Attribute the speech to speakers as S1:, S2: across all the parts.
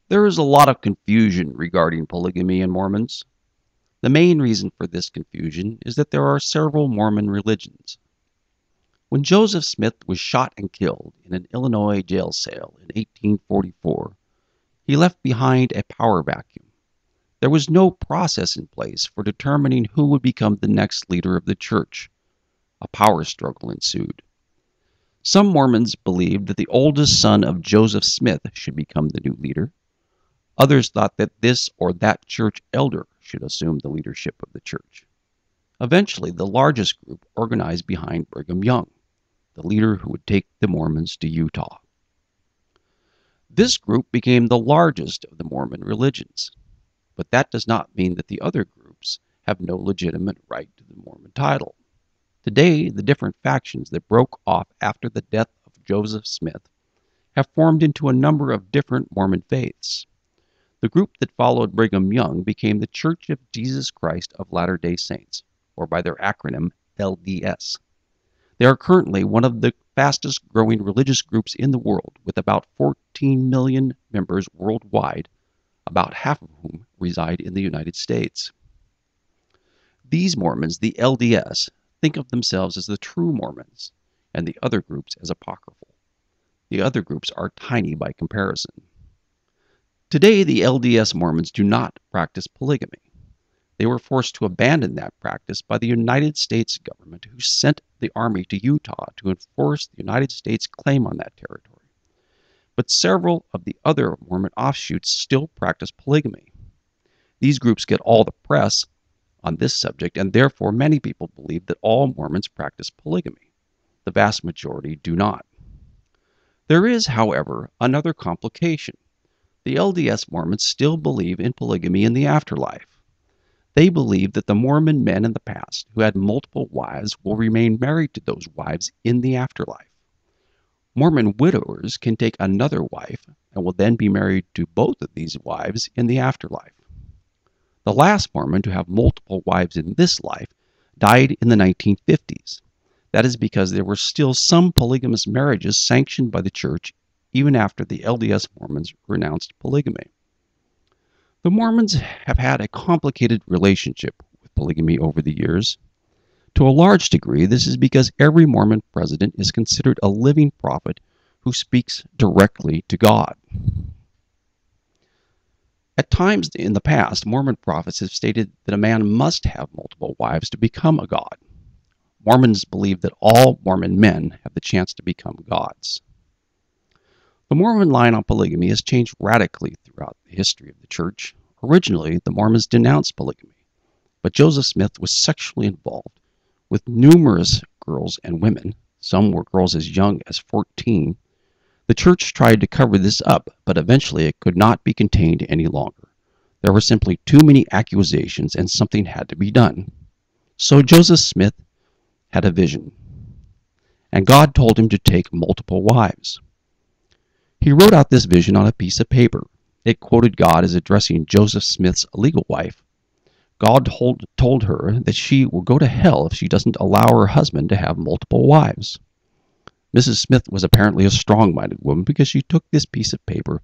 S1: There is a lot of confusion regarding polygamy in Mormons. The main reason for this confusion is that there are several Mormon religions. When Joseph Smith was shot and killed in an Illinois jail cell in 1844, he left behind a power vacuum. There was no process in place for determining who would become the next leader of the church. A power struggle ensued. Some Mormons believed that the oldest son of Joseph Smith should become the new leader. Others thought that this or that church elder should assume the leadership of the church. Eventually, the largest group organized behind Brigham Young, the leader who would take the Mormons to Utah. This group became the largest of the Mormon religions, but that does not mean that the other groups have no legitimate right to the Mormon title. Today, the different factions that broke off after the death of Joseph Smith have formed into a number of different Mormon faiths. The group that followed Brigham Young became the Church of Jesus Christ of Latter-day Saints, or by their acronym LDS. They are currently one of the fastest growing religious groups in the world, with about 14 million members worldwide, about half of whom reside in the United States. These Mormons, the LDS, think of themselves as the true Mormons, and the other groups as apocryphal. The other groups are tiny by comparison. Today, the LDS Mormons do not practice polygamy. They were forced to abandon that practice by the United States government, who sent the army to Utah to enforce the United States' claim on that territory. But several of the other Mormon offshoots still practice polygamy. These groups get all the press on this subject, and therefore many people believe that all Mormons practice polygamy. The vast majority do not. There is, however, another complication. The LDS Mormons still believe in polygamy in the afterlife. They believe that the Mormon men in the past who had multiple wives will remain married to those wives in the afterlife. Mormon widowers can take another wife and will then be married to both of these wives in the afterlife. The last Mormon to have multiple wives in this life died in the 1950s. That is because there were still some polygamous marriages sanctioned by the church even after the LDS Mormons renounced polygamy. The Mormons have had a complicated relationship with polygamy over the years. To a large degree, this is because every Mormon president is considered a living prophet who speaks directly to God. At times in the past, Mormon prophets have stated that a man must have multiple wives to become a god. Mormons believe that all Mormon men have the chance to become gods. The Mormon line on polygamy has changed radically throughout the history of the church. Originally, the Mormons denounced polygamy, but Joseph Smith was sexually involved with numerous girls and women. Some were girls as young as 14. The church tried to cover this up, but eventually it could not be contained any longer. There were simply too many accusations, and something had to be done. So Joseph Smith had a vision, and God told him to take multiple wives. He wrote out this vision on a piece of paper. It quoted God as addressing Joseph Smith's legal wife. God told her that she will go to hell if she doesn't allow her husband to have multiple wives. Mrs. Smith was apparently a strong-minded woman because she took this piece of paper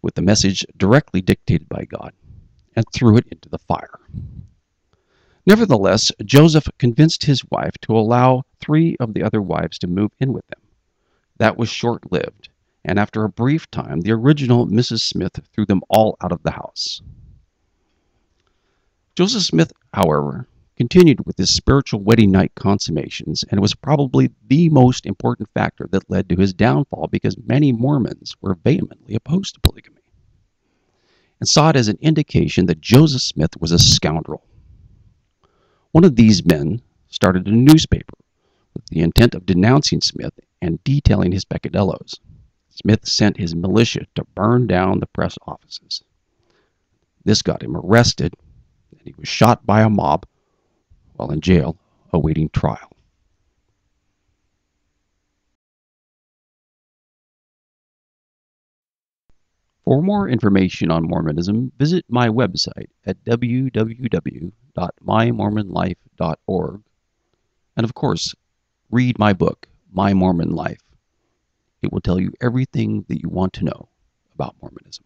S1: with the message directly dictated by God and threw it into the fire. Nevertheless, Joseph convinced his wife to allow 3 of the other wives to move in with them. That was short-lived, and after a brief time, the original Mrs. Smith threw them all out of the house. Joseph Smith, however, continued with his spiritual wedding night consummations, and it was probably the most important factor that led to his downfall because many Mormons were vehemently opposed to polygamy and saw it as an indication that Joseph Smith was a scoundrel. One of these men started a newspaper with the intent of denouncing Smith and detailing his peccadillos. Smith sent his militia to burn down the press offices. This got him arrested, and he was shot by a mob while in jail awaiting trial. For more information on Mormonism, visit my website at www.mymormonlife.org, and of course, read my book, My Mormon Life. It will tell you everything that you want to know about Mormonism.